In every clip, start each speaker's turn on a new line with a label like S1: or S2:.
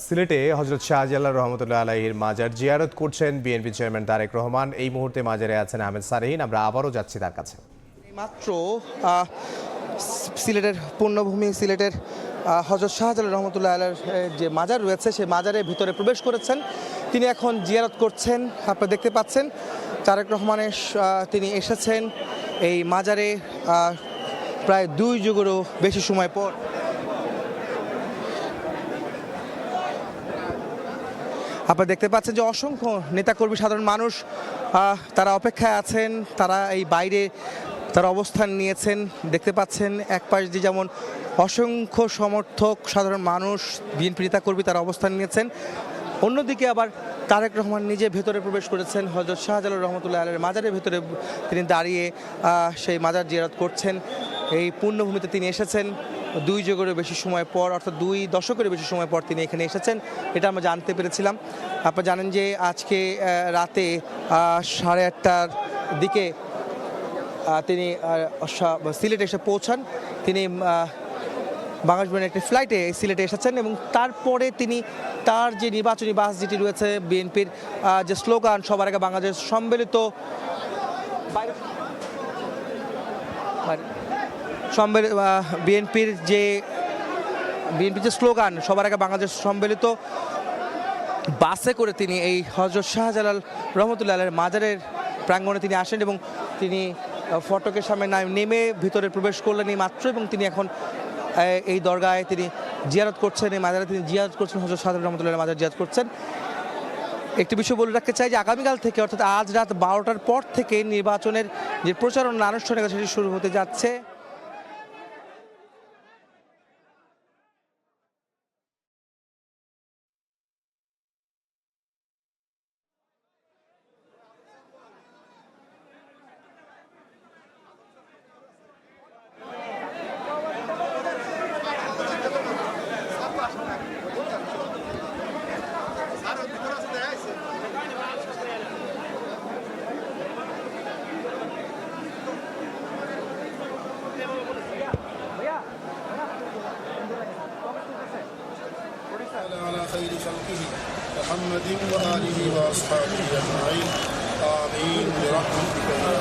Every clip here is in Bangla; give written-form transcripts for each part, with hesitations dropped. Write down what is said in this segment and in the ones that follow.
S1: সিলেটে হযরত শাহজালাল রহমতুল্লাহ আলাইহির মাজার জিয়ারত করছেন বিএনপি চেয়ারম্যান তারেক রহমান। এই মুহূর্তে মাজারে আছেন আহমেদ সারেহীন। আমরা আবারও যাচ্ছি তার কাছে।
S2: মাত্র সিলেটের পূর্ণভূমি সিলেটের হযরত শাহজালাল রহমতুল্লাহ আলাইহির যে মাজার রয়েছে সেই মাজারের ভিতরে প্রবেশ করেছেন। তিনি এখন জিয়ারত করছেন। আপনারা দেখতে পাচ্ছেন তারেক রহমানের তিনি এসেছেন এই মাজারে প্রায় 2 যুগেরও বেশি সময় পর। আপনারা দেখতে পাচ্ছেন যে অসংখ্য নেতাকর্মী সাধারণ মানুষ তারা অপেক্ষায় আছেন, তারা এই বাইরে তারা অবস্থান নিয়েছেন। দেখতে পাচ্ছেন এক পাশ দিয়ে যেমন অসংখ্য সমর্থক সাধারণ মানুষ বিএনপি নেতাকর্মী তারা অবস্থান নিয়েছেন, অন্যদিকে আবার তারেক রহমান নিজে ভেতরে প্রবেশ করেছেন হযরত শাহজালাল রহমতুল্লাহ আলাইহির মাজারের ভেতরে। তিনি দাঁড়িয়ে সেই মাজার জিয়ারত করছেন। এই পূর্ণভূমিতে তিনি এসেছেন 2 যুগেরও বেশি সময় পর, অর্থাৎ 2 দশকেরও বেশি সময় পর তিনি এখানে এসেছেন, এটা আমরা জানতে পেরেছিলাম। আপনারা জানেন যে আজকে রাতে 8:30টার দিকে তিনি সিলেটে এসে পৌঁছান। তিনি বাংলাদেশ বিমানের একটি ফ্লাইটে সিলেটে এসেছেন এবং তারপরে তিনি তার যে নির্বাচনী বাস যেটি রয়েছে বিএনপির যে স্লোগান সবার আগে বাংলাদেশ সম্মিলিত বিএনপির যে স্লোগান সবার আগে বাংলাদেশ সম্মিলিত, বাসে করে তিনি এই হযরত শাহজালাল রহমতুল্লাহ আলাইহির মাজারের প্রাঙ্গণে তিনি আসেন এবং তিনি ফটকের সামনে নেমে ভিতরে প্রবেশ করলেন এই মাত্র, এবং তিনি এখন এই দরগায় তিনি জিয়ারত করছেন, এই মাজারে তিনি জিয়ারত করছেন, হযরত শাহজালাল রহমতুল্লাহ মাজার জিয়ারত করছেন। একটি বিষয় বলে রাখতে চাই যে আগামীকাল থেকে অর্থাৎ আজ রাত 12টার পর থেকে নির্বাচনের যে প্রচারণা আনুষ্ঠানিকতা সেটি শুরু হতে যাচ্ছে।
S3: على خير خلقه محمد وآله وأصحابه أجمعين آمين برحمتك يا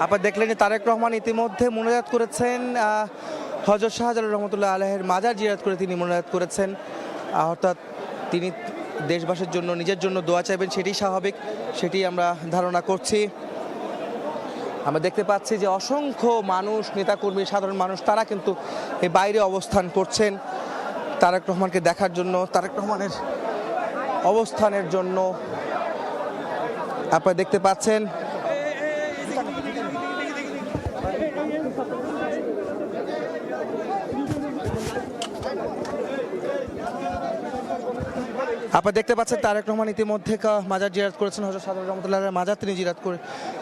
S2: আপনারা দেখলেন যে তারেক রহমান ইতিমধ্যে মোনাজাত করেছেন, হযরত শাহজালাল রহমতুল্লাহ আলাইহির মাজার জিয়ারত করে তিনি মোনাজাত করেছেন। অর্থাৎ তিনি দেশবাসীর জন্য নিজের জন্য দোয়া চাইবেন, সেটি স্বাভাবিক, সেটি আমরা ধারণা করছি। আমরা দেখতে পাচ্ছি যে অসংখ্য মানুষ, নেতাকর্মী, সাধারণ মানুষ তারা কিন্তু এই বাইরে অবস্থান করছেন তারেক রহমানকে দেখার জন্য, তারেক রহমানের অবস্থানের জন্য। আপনারা দেখতে পাচ্ছেন তারেক রহমান ইতিমধ্যে মাজার জিয়ারত করেছেন, হযরত শাহজালাল রহমতুল্লাহ আলাইহির মাজার তিনি জিয়ারত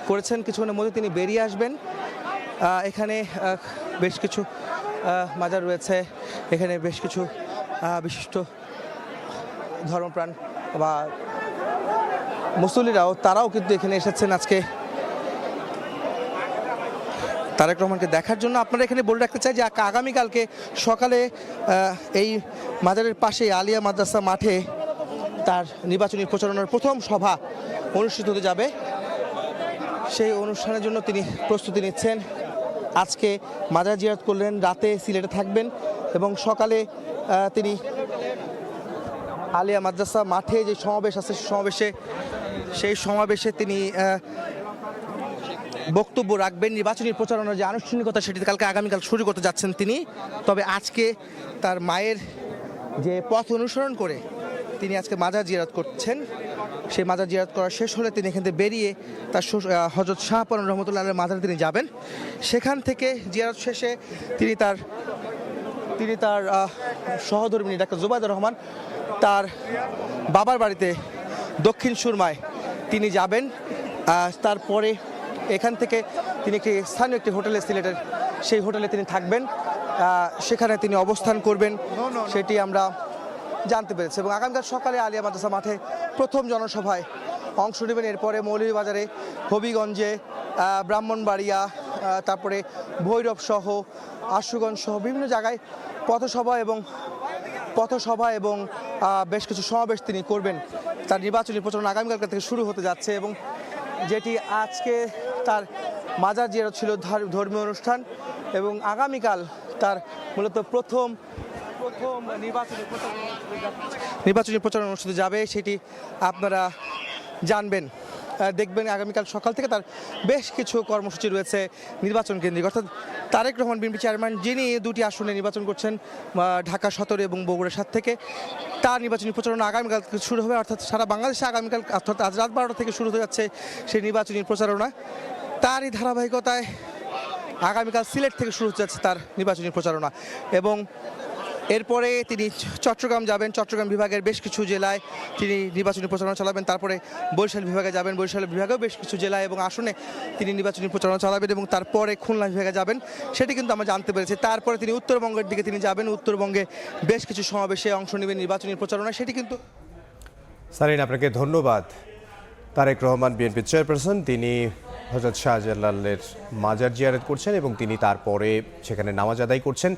S2: করেছেন। কিছুক্ষণের মধ্যে তিনি বেরিয়ে আসবেন। এখানে বেশ কিছু মাজার রয়েছে, এখানে বেশ কিছু বিশিষ্ট ধর্মপ্রাণ বা মুসল্লিরাও তারাও কিন্তু এখানে এসেছেন আজকে তারেক রহমানকে দেখার জন্য। আপনারা এখানে বলে রাখতে চাই যে আগামীকালকে সকালে এই মাজারের পাশে আলিয়া মাদ্রাসা মাঠে তার নির্বাচনী প্রচারণার প্রথম সভা অনুষ্ঠিত হতে যাবে। সেই অনুষ্ঠানের জন্য তিনি প্রস্তুতি নিচ্ছেন। আজকে মাজার জিয়ারত করলেন, রাতে সিলেটে থাকবেন এবং সকালে তিনি আলিয়া মাদ্রাসা মাঠে যে সমাবেশ আছে সেই সমাবেশে তিনি বক্তব্য রাখবেন। নির্বাচনী প্রচারণার যে আনুষ্ঠানিকতা সেটি আগামীকাল শুরু করতে যাচ্ছেন তিনি। তবে আজকে তার মায়ের যে পথ অনুসরণ করে তিনি আজকে মাজার জিয়ারত করছেন, সেই মাজার জিয়ারত করা শেষ হলে তিনি এখান থেকে বেরিয়ে তার হযরত শাহপরান রহমতুল্লাহ আলাইহির মাজারে তিনি যাবেন। সেখান থেকে জিয়ারত শেষে তিনি তার সহধর্মিণী ডাক্তার জুবাইদা রহমান তার বাবার বাড়িতে দক্ষিণ সুরমায় তিনি যাবেন। তারপরে এখান থেকে তিনি একটি স্থানীয় একটি হোটেলে, সিলেটের সেই হোটেলে তিনি থাকবেন, সেখানে তিনি অবস্থান করবেন, সেটি আমরা জানতে পেরেছে। এবং আগামীকাল সকালে আলিয়া মাদ্রাসা মাঠে প্রথম জনসভায় অংশ নেবেন। এরপরে মৌলভীবাজারে, হবিগঞ্জে, ব্রাহ্মণবাড়িয়া, তারপরে ভৈরব সহ আশুগঞ্জ সহ বিভিন্ন জায়গায় পথসভা এবং বেশ কিছু সমাবেশ তিনি করবেন। তার নির্বাচনী প্রচারণা আগামীকাল থেকে শুরু হতে যাচ্ছে এবং যেটি আজকে তার মাজার জিয়ারত ছিল ধর্মীয় অনুষ্ঠান এবং আগামীকাল তার মূলত প্রথম নির্বাচনী প্রচারণা অনুষ্ঠিত যাবে, সেটি আপনারা জানবেন, দেখবেন। আগামীকাল সকাল থেকে তার বেশ কিছু কর্মসূচি রয়েছে নির্বাচন কেন্দ্রিক, অর্থাৎ তারেক রহমান বিএনপি চেয়ারম্যান, যিনি দুটি আসনে নির্বাচন করছেন, ঢাকা 17 এবং বগুড়া 7 থেকে, তার নির্বাচনী প্রচারণা আগামীকাল থেকে শুরু হবে। অর্থাৎ সারা বাংলাদেশে আগামীকাল অর্থাৎ আজ রাত 12টা থেকে শুরু হতে যাচ্ছে সেই নির্বাচনী প্রচারণা। তারই ধারাবাহিকতায় আগামীকাল সিলেট থেকে শুরু হতে যাচ্ছে তার নির্বাচনী প্রচারণা এবং এরপরে তিনি চট্টগ্রাম যাবেন। চট্টগ্রাম বিভাগের বেশ কিছু জেলায় তিনি নির্বাচনী প্রচারণা চালাবেন। তারপরে বরিশাল বিভাগে যাবেন। বরিশাল বিভাগেও বেশ কিছু জেলায় এবং আসনে তিনি নির্বাচনী প্রচারণা চালাবেন এবং তারপরে খুলনা বিভাগে যাবেন, সেটি কিন্তু আমরা জানতে পেরেছি। তারপরে তিনি উত্তরবঙ্গের দিকে তিনি যাবেন। উত্তরবঙ্গে বেশ কিছু সমাবেশে অংশ নেবেন নির্বাচনী প্রচারণা, সেটি কিন্তু।
S1: সারিন, আপনাকে ধন্যবাদ। তারেক রহমান বিএনপি চেয়ারপারসন, তিনি হযরত শাহজালালের মাজার জিয়ারত করছেন এবং তিনি তারপরে সেখানে নামাজ আদায় করছেন।